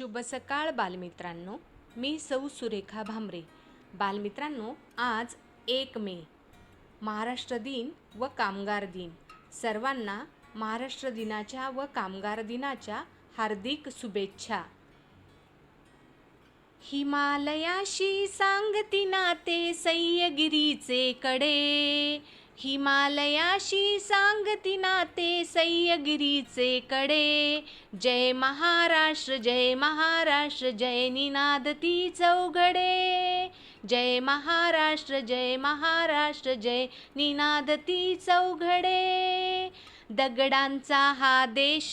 शुभ सकाळ बालमित्रांनो. मी सौ सुरेखा भामरे. बालमित्रांनो, आज 1 मे महाराष्ट्र दिन व कामगार दिन. सर्वांना महाराष्ट्र दिनाच्या व कामगार दिनाच्या हार्दिक शुभेच्छा. हिमालयाशी सांगती नाते सह्यागिरीचे कडे, हिमालयाशी सांगती नाते सह्यागिरीचे कडे. जय महाराष्ट्र जय महाराष्ट्र जय निनादती चौघडे, जय महाराष्ट्र जय महाराष्ट्र जय निनादती चौघडे. दगडांचा हा देश,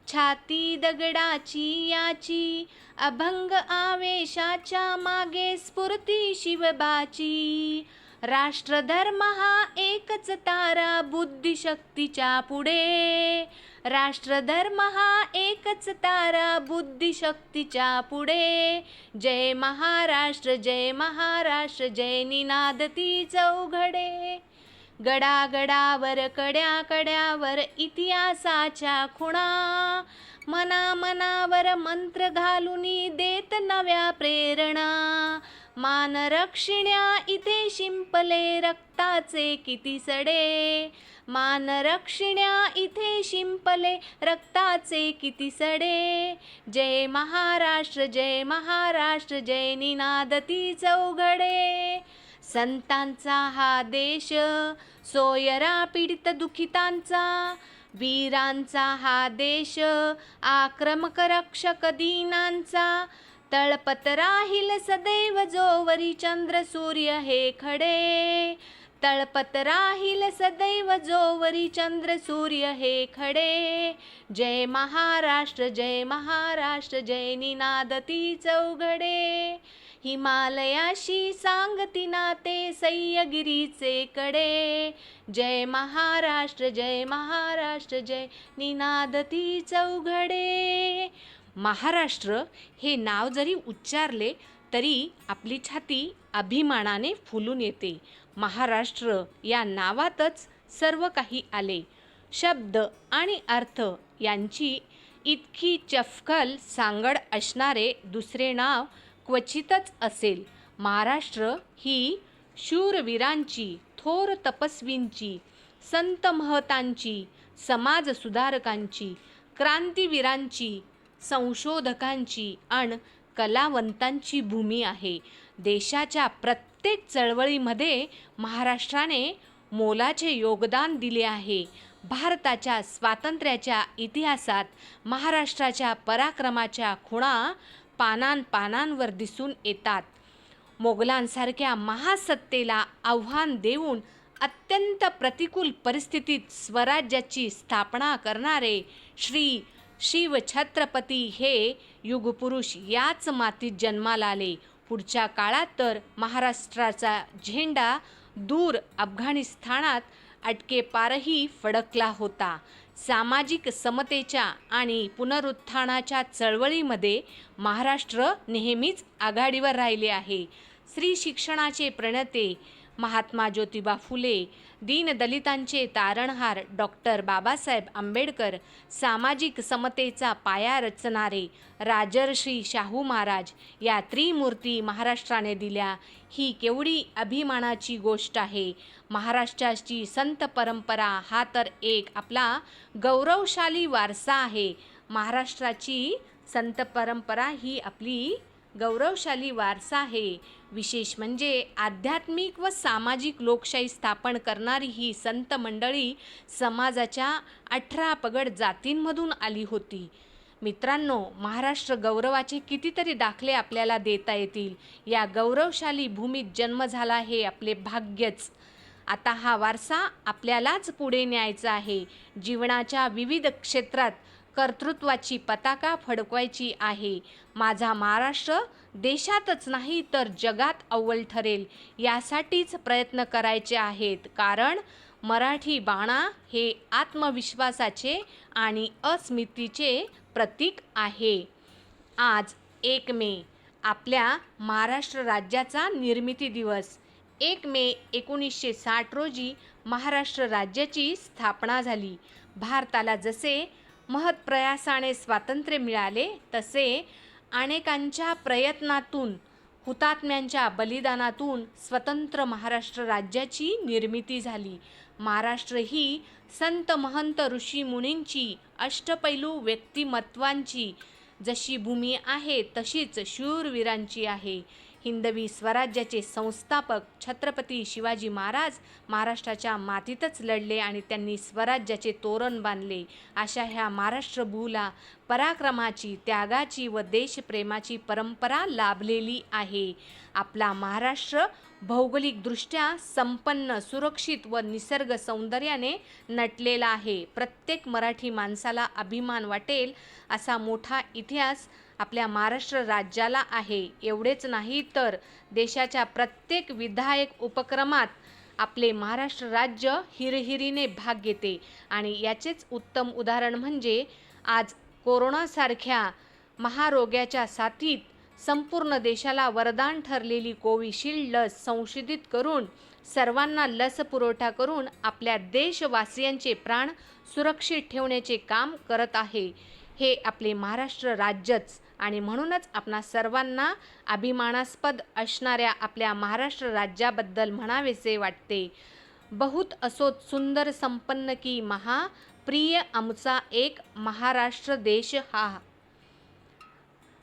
छाती दगडाची याची, अभंग आवेशाच्या मागे स्फूर्ती शिवबाची. राष्ट्रधर्म हा एकच तारा बुद्धिशक्तीच्या पुढे, राष्ट्रधर्म हा एकच तारा बुद्धिशक्तीच्या पुढे. जय महाराष्ट्र जय महाराष्ट्र जय निनादती चौघडे. गडागडावर कड्या कड्यावर इतिहासाच्या खुणा, मना मनावर मंत्र घालुनी देत नव्या प्रेरणा. मान रक्षिण्या इथे शिंपले रक्ताचे किती सडे, मान रक्षिण्या इथे शिंपले रक्ताचे किती सडे. जय महाराष्ट्र जय महाराष्ट्र जय निनादती चौघडे. संतांचा हा देश, सोयरा पीडित दुखितांचा, वीरांचा हा देश, आक्रमक रक्षक दीनांचा. तळपत राहील सदैव जोवरी चंद्र सूर्य हे खडे, तळपत राहील सदैव जोवरी चंद्र सूर्य हे खडे. जय महाराष्ट्र जय महाराष्ट्र जय निनादती चौघडे. हिमालयाशी सांगती नाते सह्यागिरीचे कडे, जय महाराष्ट्र जय महाराष्ट्र जय निनादती चौघडे. महाराष्ट्र हे नाव जरी उच्चारले तरी आपली छाती अभिमानाने फुलून येते. महाराष्ट्र या नावातच सर्व काही आले. शब्द आणि अर्थ यांची इतकी चपखल सांगड असणारे दुसरे नाव क्वचितच असेल. महाराष्ट्र ही शूरवीरांची, थोर तपस्वींची, संत महतांची, समाजसुधारकांची, क्रांतिवीरांची, संशोधकांची आणि कलावंतांची भूमी आहे. देशाच्या प्रत्येक चळवळीमध्ये महाराष्ट्राने मोलाचे योगदान दिले आहे. भारताच्या स्वातंत्र्याच्या इतिहासात महाराष्ट्राच्या पराक्रमाच्या खुणा पानांपानांवर दिसून येतात. मोगलांसारख्या महासत्तेला आव्हान देऊन अत्यंत प्रतिकूल परिस्थितीत स्वराज्याची स्थापना करणारे श्री शिवछत्रपती हे युगपुरुष याच मातीत जन्माला आले. पुढच्या काळात तर महाराष्ट्राचा झेंडा दूर अफगाणिस्तानात अटकेपारही फडकला होता. सामाजिक समतेच्या आणि पुनरुत्थानाच्या चळवळीमध्ये महाराष्ट्र नेहमीच आघाडीवर राहिले आहे. स्त्री शिक्षणाचे प्रणेते महात्मा ज्योतिबा फुले, दीनदलितांचे तारणहार डॉक्टर बाबासाहेब आंबेडकर, सामाजिक समतेचा पाया रचणारे राजर्षी शाहू महाराज या त्रिमूर्ती महाराष्ट्राने दिल्या. ही केवढी अभिमानाची गोष्ट आहे. महाराष्ट्राची संत परंपरा हा तर एक आपला गौरवशाली वारसा आहे. महाराष्ट्राची संत परंपरा ही आपली गौरवशाली वारसा आहे. विशेष म्हणजे आध्यात्मिक व सामाजिक लोकशाही स्थापन करणारी ही संत मंडळी समाजाच्या 18 पगड जातींमधून आली होती. मित्रांनो, महाराष्ट्र गौरवाचे कितीतरी दाखले आपल्याला देता येतील. या गौरवशाली भूमीत जन्म झाला हे आपले भाग्यच. आता हा वारसा आपल्यालाच पुढे न्यायचा आहे. जीवनाच्या विविध क्षेत्रात कर्तृत्वाची पताका फडकवायची आहे. माझा महाराष्ट्र देशातच नाही तर जगात अव्वल ठरेल यासाठीच प्रयत्न करायचे आहेत. कारण मराठी बाणा हे आत्मविश्वासाचे आणि अस्मितेचे प्रतीक आहे. आज 1 मे आपल्या महाराष्ट्र राज्याचा निर्मिती दिवस. 1 मे 1960 रोजी महाराष्ट्र राज्याची स्थापना झाली. भारताला जसे महत्प्रयासाने स्वातंत्र्य मिळाले तसे अनेकांच्या प्रयत्नातून, हुतात्म्यांच्या बलिदानातून स्वतंत्र महाराष्ट्र राज्याची निर्मिती झाली. महाराष्ट्र ही संत महंत ऋषी मुनींची, अष्टपैलू व्यक्तिमत्वांची जशी भूमी आहे तशीच शूरवीरांची आहे. हिंदवी स्वराज्याचे संस्थापक छत्रपती शिवाजी महाराज महाराष्ट्राच्या मातीतच लढले आणि त्यांनी स्वराज्याचे तोरण बांधले. अशा ह्या महाराष्ट्रभूला पराक्रमाची, त्यागाची व देशप्रेमाची परंपरा लाभलेली आहे. आपला महाराष्ट्र भौगोलिकदृष्ट्या संपन्न, सुरक्षित व निसर्ग सौंदर्याने नटलेला आहे. प्रत्येक मराठी माणसाला अभिमान वाटेल असा मोठा इतिहास आपल्या महाराष्ट्र राज्याला आहे. एवढेच नाही तर देशाच्या प्रत्येक विधायक उपक्रमात आपले महाराष्ट्र राज्य हिरहिरीने भाग घेते. आणि याचेच उत्तम उदाहरण म्हणजे आज कोरोनासारख्या महारोगाच्या साथीत संपूर्ण देशाला वरदान ठरलेली कोविशिल्ड लस संशोधित करून सर्वांना लस पुरवठा करून आपल्या देशवासियांचे प्राण सुरक्षित ठेवण्याचे काम करत आहे. हे आपले महाराष्ट्र राज्यच. आणि म्हणूनच आपणा सर्वांना अभिमानास्पद असणाऱ्या आपल्या महाराष्ट्र राज्याबद्दल म्हणावेसे वाटते. बहुत असोत सुंदर संपन्न की महा, प्रिय आमचा एक महाराष्ट्र देश हा.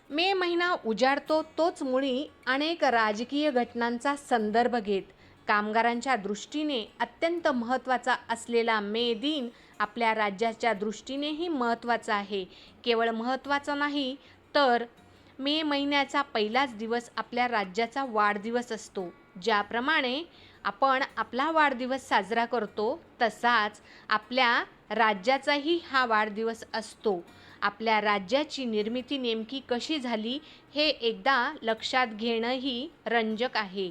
मे महिना उजाडतो तोच मुळी अनेक राजकीय घटनांचा संदर्भ घेत. कामगारांच्या दृष्टीने अत्यंत महत्त्वाचा असलेला मे दिन आपल्या राज्याच्या दृष्टीनेही महत्त्वाचा आहे. केवळ महत्त्वाचा नाही तर मे महिन्याचा पहिलाच दिवस आपल्या राज्याचा वाढदिवस असतो. ज्याप्रमाणे आपण आपला वाढदिवस साजरा करतो तसाच आपल्या राज्याचाही हा वाढदिवस असतो. आपल्या राज्याची निर्मिती नेमकी कशी झाली हे एकदा लक्षात घेणंही रंजक आहे.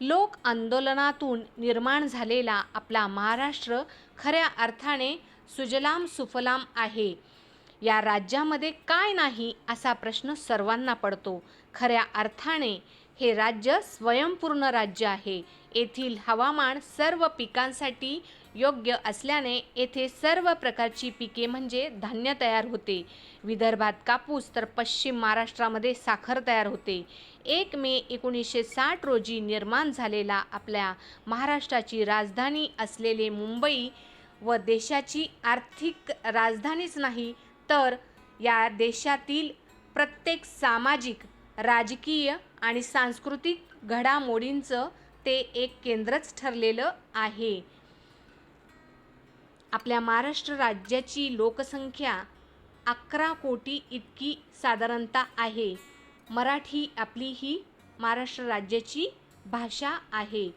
लोक आंदोलनातून निर्माण झालेला आपला महाराष्ट्र खऱ्या अर्थाने सुजलाम सुफलाम आहे. या राज्यामध्ये काय नाही असा प्रश्न सर्वांना पडतो. खऱ्या अर्थाने हे राज्य स्वयंपूर्ण राज्य आहे. येथील हवामान सर्व पिकांसाठी योग्य असल्याने येथे सर्व प्रकारची पिके म्हणजे धान्य तयार होते. विदर्भात कापूस तर पश्चिम महाराष्ट्रामध्ये साखर तयार होते. 1 मे 1960 रोजी निर्माण झालेला आपल्या महाराष्ट्राची राजधानी असलेले मुंबई व देशाची आर्थिक राजधानीच नाही तर या देशातील प्रत्येक सामाजिक, राजकीय आणि सांस्कृतिक घडामोडींचं ते एक केंद्रच ठरलेलं आहे. आपल्या महाराष्ट्र राज्याची लोकसंख्या 11 कोटी इतकी साधारणतः आहे. मराठी आपली ही महाराष्ट्र राज्याची भाषा आहे.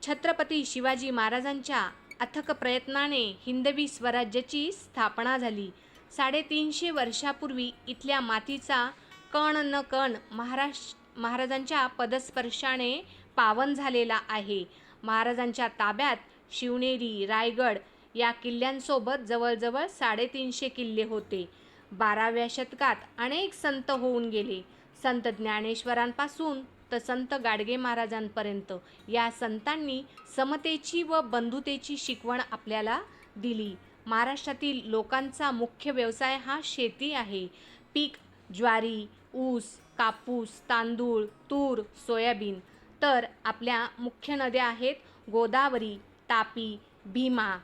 छत्रपती शिवाजी महाराजांच्या अथक प्रयत्नाने हिंदवी स्वराज्याची स्थापना झाली. 350 वर्षापूर्वी इथल्या मातीचा कण न कण महाराजांच्या पदस्पर्शाने पावन झालेला आहे. महाराजांच्या ताब्यात शिवनेरी, रायगड या किल्ल्यांसोबत जवळजवळ 350 किल्ले होते. 12व्या शतकात अनेक संत होऊन गेले. संत ज्ञानेश्वरांपासून तर संत गाडगे महाराजांपर्यंत या संतांनी समतेची व बंधुतेची शिकवण आपल्याला दिली. महाराष्ट्रातील लोकांचा मुख्य व्यवसाय हा शेती आहे. पीक ज्वारी, ऊस, कापूस, तांदूळ, तूर, सोयाबीन. तर आपल्या मुख्य नद्या आहेत गोदावरी, तापी, भीमा.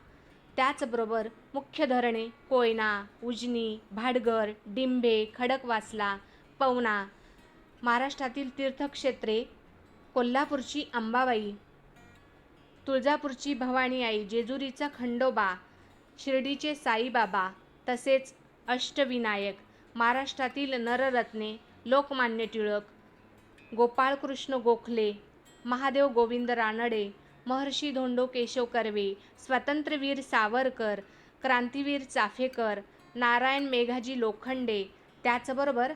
त्याचबरोबर मुख्य धरणे कोयना, उजनी, भाटघर, डिंभे, खडकवासला, पवना. महाराष्ट्रातील तीर्थक्षेत्रे कोल्हापूरची अंबाबाई, तुळजापूरची भवानी आई, जेजुरीचा खंडोबा, शिर्डीचे साईबाबा तसेच अष्टविनायक. महाराष्ट्रातील नररत्ने लोकमान्य टिळक, गोपाळकृष्ण गोखले, महादेव गोविंद रानडे, महर्षी धोंडो केशव कर्वे, स्वातंत्र्यवीर सावरकर, क्रांतीवीर चाफेकर, नारायण मेघाजी लोखंडे. त्याचबरोबर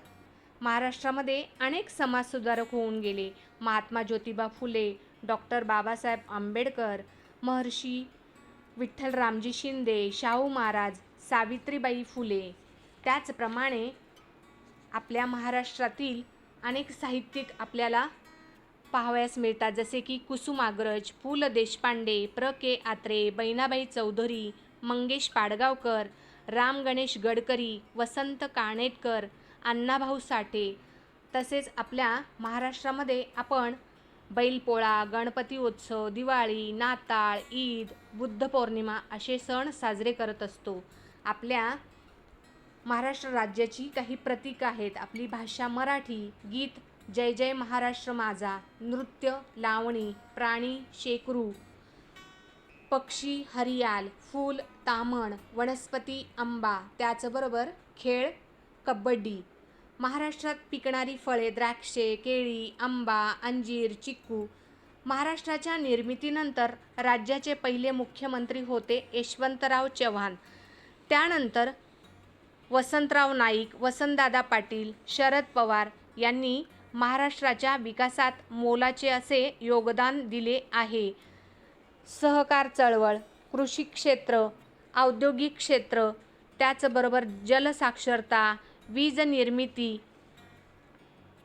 महाराष्ट्रामध्ये अनेक समाजसुधारक होऊन गेले. महात्मा ज्योतिबा फुले, डॉक्टर बाबासाहेब आंबेडकर, महर्षी विठ्ठलरामजी शिंदे, शाहू महाराज, सावित्रीबाई फुले. त्याचप्रमाणे आपल्या महाराष्ट्रातील अनेक साहित्यिक आपल्याला पाहावयास मिळतात जसे की कुसुमाग्रज, पु ल देशपांडे, प्र के आत्रे, बहिणाबाई चौधरी, मंगेश पाडगावकर, राम गणेश गडकरी, वसंत कानेटकर, अण्णाभाऊ साठे. तसेच आपल्या महाराष्ट्रामध्ये आपण बैलपोळा, गणपती उत्सव, दिवाळी, नाताळ, ईद, बुद्ध पौर्णिमा असे सण साजरे करत असतो. आपल्या महाराष्ट्र राज्याची काही प्रतीक आहेत. आपली भाषा मराठी, गीत जय जय महाराष्ट्र माझा, नृत्य लावणी, प्राणी शेकरू, पक्षी हरियाल, फूल तामण, वनस्पती आंबा, त्याचबरोबर खेळ कबड्डी. महाराष्ट्रात पिकणारी फळे द्राक्षे, केळी, आंबा, अंजीर, चिक्कू. महाराष्ट्राच्या निर्मितीनंतर राज्याचे पहिले मुख्यमंत्री होते यशवंतराव चव्हाण. त्यानंतर वसंतराव नाईक, वसंतदादा पाटील, शरद पवार यांनी महाराष्ट्राच्या विकासात मोलाचे असे योगदान दिले आहे. सहकार चळवळ, कृषी क्षेत्र, औद्योगिक क्षेत्र, त्याचबरोबर जलसाक्षरता, वीज निर्मिती,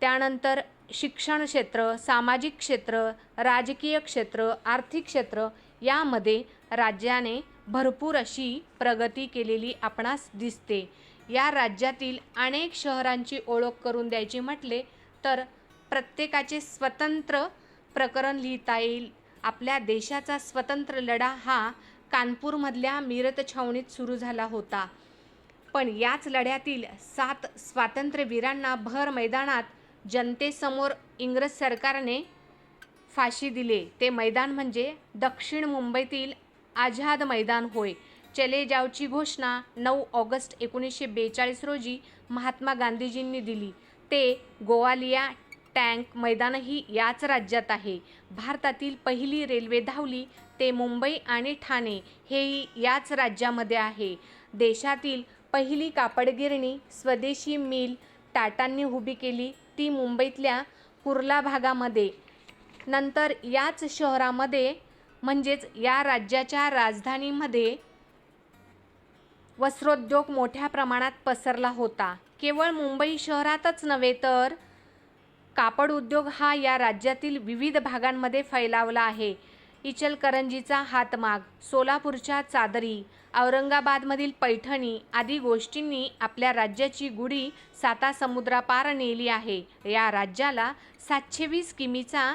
त्यानंतर शिक्षण क्षेत्र, सामाजिक क्षेत्र, राजकीय क्षेत्र, आर्थिक क्षेत्र यामध्ये राज्याने भरपूर अशी प्रगती केलेली आपणास दिसते. या राज्यातील अनेक शहरांची ओळख करून द्यायची म्हटले तर प्रत्येकाचे स्वतंत्र प्रकरण लिहिता येईल. आपल्या देशाचा स्वतंत्र लढा हा कानपूरमधल्या मीरत छावणीत सुरू झाला होता. पण याच लढ्यातील 7 स्वातंत्र्यवीरांना भर मैदानात जनतेसमोर इंग्रज सरकारने फाशी दिले. ते मैदान म्हणजे दक्षिण मुंबईतील आझाद मैदान होय. चले जावची घोषणा 9 ऑगस्ट 1942 रोजी महात्मा गांधीजींनी दिली. ते गोवालिया टँक मैदानही याच राज्यात आहे. भारतातील पहिली रेल्वे धावली ते मुंबई आणि ठाणे हेही याच राज्यामध्ये आहे. देशातील पहिली कापडगिरणी स्वदेशी मिल टाटांनी उभी केली, ती मुंबईतल्या कुर्ला भागामध्ये. नंतर याच शहरामध्ये म्हणजेच या राज्याच्या राजधानीमध्ये वस्त्रोद्योग मोठ्या प्रमाणात पसरला होता. केवळ मुंबई शहरातच नव्हे तर कापड उद्योग हा या राज्यातील विविध भागांमध्ये फैलावला आहे. इचलकरंजीचा हातमाग, सोलापूरच्या चादरी, औरंगाबादमधील पैठणी आदी गोष्टींनी आपल्या राज्याची गुढी सातासमुद्रापार नेली आहे. या राज्याला 720 किमीचा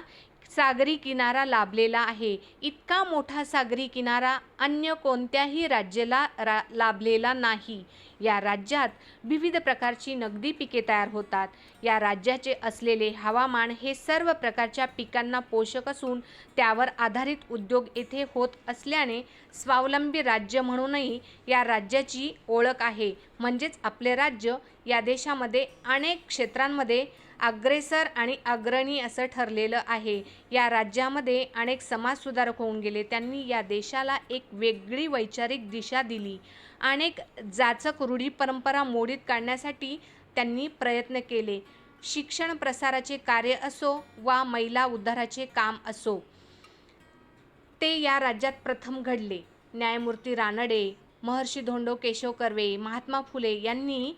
सागरी किनारा लाभलेला आहे. इतका मोठा सागरी किनारा अन्य कोणत्याही राज्याला लाभलेला नाही. या राज्यात विविध प्रकारची नगदी पिके तयार होतात. या राज्याचे असलेले हवामान हे सर्व प्रकारच्या पिकांना पोषक असून त्यावर आधारित उद्योग येथे होत असल्याने स्वावलंबी राज्य म्हणूनही या राज्याची ओळख आहे. म्हणजेच आपले राज्य या देशामध्ये अनेक क्षेत्रांमध्ये अग्रेसर आणि अग्रणी असं ठरलेलं आहे. या राज्यामध्ये अनेक समाजसुधारक होऊन गेले. त्यांनी या देशाला एक वेगळी वैचारिक दिशा दिली. अनेक जाचक रूढी परंपरा मोडीत काढण्यासाठी त्यांनी प्रयत्न केले. शिक्षण प्रसाराचे कार्य असो वा महिला उद्धाराचे काम असो, ते या राज्यात प्रथम घडले. न्यायमूर्ती रानडे, महर्षी धोंडो केशव कर्वे, महात्मा फुले यांनी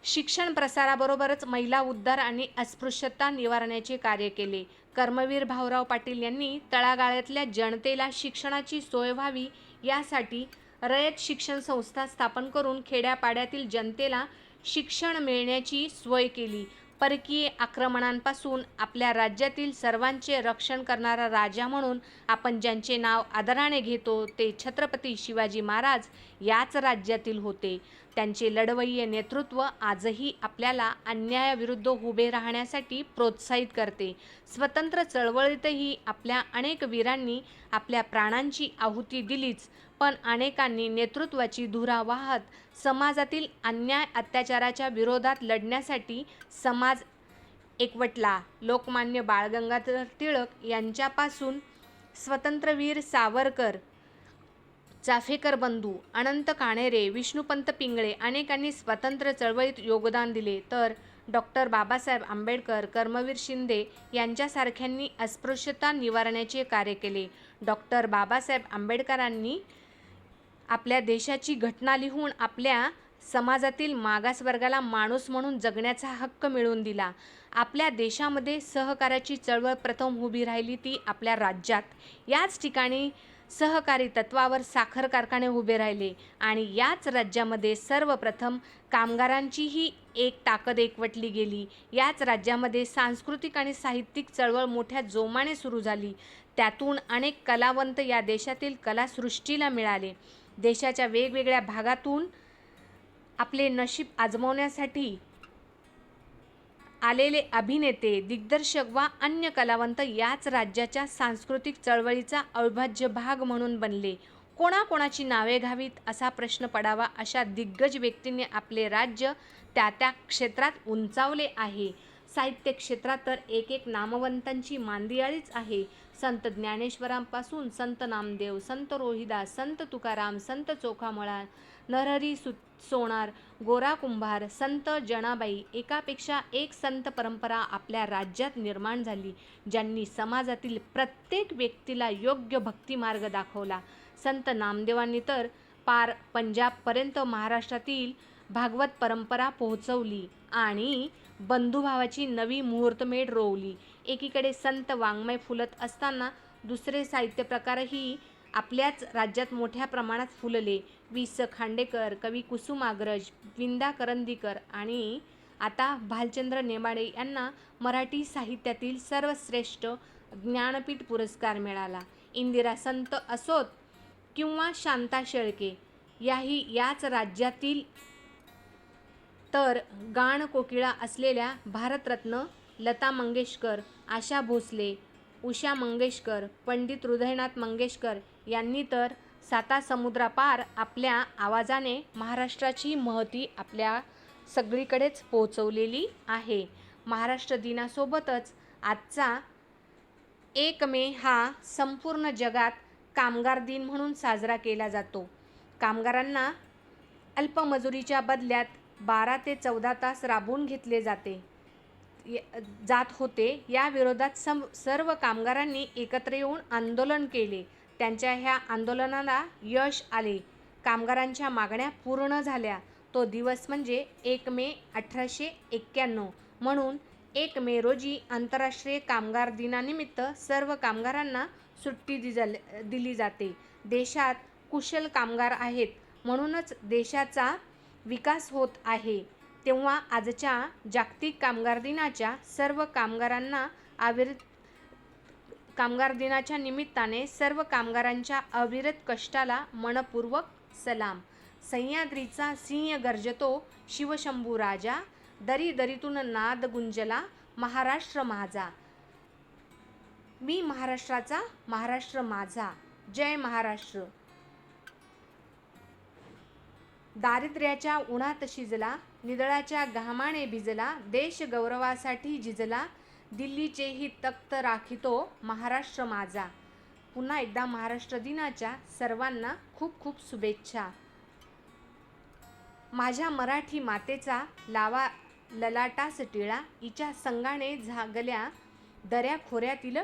शिक्षण प्रसाराबरोबरच महिला उद्धार आणि अस्पृश्यता निवारणाचे कार्य केले. कर्मवीर भाऊराव पाटील यांनी तळागाळातल्या जनतेला शिक्षणाची सोय व्हावी यासाठी रयत शिक्षण संस्था स्थापन करून खेड्यापाड्यातील जनतेला शिक्षण मिळण्याची सोय केली. परकीय आक्रमणांपासून आपल्या राज्यातील सर्वांचे रक्षण करणारा राजा म्हणून आपण ज्यांचे नाव आदराने घेतो ते छत्रपती शिवाजी महाराज याच राज्यातील होते. त्यांचे लढवय्ये नेतृत्व आजही आपल्याला अन्यायाविरुद्ध उभे राहण्यासाठी प्रोत्साहित करते. स्वतंत्र चळवळीतही आपल्या अनेक वीरांनी आपल्या प्राणांची आहुती दिलीच, पण अनेकांनी नेतृत्वाची धुरा वाहत समाजातील अन्याय अत्याचाराच्या विरोधात लढण्यासाठी समाज एकवटला. लोकमान्य बाळ गंगाधर टिळक यांच्यापासून स्वतंत्रवीर सावरकर, चाफेकर बंधू, अनंत काणेरे, विष्णुपंत पिंगळे अनेकांनी स्वातंत्र्य चळवळीत योगदान दिले. तर डॉक्टर बाबासाहेब आंबेडकर, कर्मवीर शिंदे यांच्यासारख्यांनी अस्पृश्यता निवारणाचे कार्य केले. डॉक्टर बाबासाहेब आंबेडकरांनी आपल्या देशाची घटना लिहून आपल्या समाजातील मागासवर्गाला माणूस म्हणून जगण्याचा हक्क मिळवून दिला. आपल्या देशामध्ये सहकाराची चळवळ प्रथम उभी राहिली ती आपल्या राज्यात. याच ठिकाणी सहकारी तत्वावर साखर कारखाने उभे राहिले आणि याच राज्यामध्ये सर्वप्रथम कामगारांचीही एक ताकद एकवटली गेली. याच राज्यामध्ये सांस्कृतिक आणि साहित्यिक चळवळ मोठ्या जोमाने सुरू झाली. त्यातून अनेक कलावंत या देशातील कलासृष्टीला मिळाले. देशाच्या वेगवेगळ्या भागातून आपले नशीब आजमावण्यासाठी आलेले अभिनेते, दिग्दर्शक व अन्य कलावंत याच राज्याच्या सांस्कृतिक चळवळीचा अविभाज्य भाग म्हणून बनले. कोणाकोणाची नावे घ्यावीत असा प्रश्न पडावा, अशा दिग्गज व्यक्तींनी आपले राज्य त्या त्या क्षेत्रात उंचावले आहे. साहित्य क्षेत्रात तर एक नामवंतांची मांदियाळीच आहे. संत ज्ञानेश्वरांपासून संत नामदेव, संत रोहिदास, संत तुकाराम, संत चोखामळा, नरहरी सोनार, गोरा कुंभार, संत जनाबाई, एकापेक्षा एक संत परंपरा आपल्या राज्यात निर्माण झाली, ज्यांनी समाजातील प्रत्येक व्यक्तीला योग्य भक्तिमार्ग दाखवला. संत नामदेवांनी तर पार पंजाबपर्यंत महाराष्ट्रातील भागवत परंपरा पोहोचवली आणि बंधुभावाची नवी मुहूर्तमेढ रोवली. एकीकडे संत वाङ्मय फुलत असताना दुसरे साहित्य प्रकारही आपल्याच राज्यात मोठ्या प्रमाणात फुलले. वि. स. खांडेकर, कवी कुसुमाग्रज, विंदा करंदीकर आणि आता भालचंद्र नेमाडे यांना मराठी साहित्यातील सर्वश्रेष्ठ ज्ञानपीठ पुरस्कार मिळाला. इंदिरा संत असोत किंवा शांता शेळके याच राज्यातील तर गाण कोकिळा असलेल्या भारतरत्न लता मंगेशकर, आशा भोसले, उषा मंगेशकर, पंडित हृदयनाथ मंगेशकर यांनी तर सातासमुद्रापार आपल्या आवाजाने महाराष्ट्राची महती आपल्या सगळीकडेच पोहोचवलेली आहे. महाराष्ट्र दिनासोबतच आजचा 1 मे हा संपूर्ण जगात कामगार दिन म्हणून साजरा केला जातो. कामगारांना अल्पमजुरीच्या बदल्यात 12 ते 14 तास राबवून घेतले जात होते. या विरोधात सर्व कामगारांनी एकत्र येऊन आंदोलन केले. त्यांच्या ह्या आंदोलनाला यश आले. कामगारांच्या मागण्या पूर्ण झाल्या. तो दिवस म्हणजे 1 मे 1891. म्हणून 1 मे रोजी आंतरराष्ट्रीय कामगार दिनानिमित्त सर्व कामगारांना सुट्टी दिली जाते. देशात कुशल कामगार आहेत, म्हणूनच देशाचा विकास होत आहे. तेव्हा आजच्या जागतिक कामगार दिनाच्या सर्व कामगार दिनाच्या निमित्ताने सर्व कामगारांच्या अविरत कष्टाला मनपूर्वक सलाम. सह्याद्रीचा सिंह गर्जतो, शिवशंभू राजा, दरी दरीतून नाद गुंजला, महाराष्ट्र माझा. मी महाराष्ट्राचा, महाराष्ट्र माझा. जय महाराष्ट्र. दारिद्र्याच्या उन्हात शिजला, निदळाच्या घामाने भिजला, देश गौरवासाठी झिजला, दिल्लीचेही तख्त राखितो, महाराष्ट्र माझा. पुन्हा एकदा महाराष्ट्र दिनाच्या सर्वांना खूप खूप शुभेच्छा. माझ्या मराठी मातेचा लावा ललाटास टिळा, हिच्या संगाने झागल्या दऱ्याखोऱ्यातील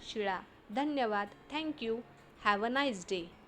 शिळा. धन्यवाद. Thank you. Have a nice day.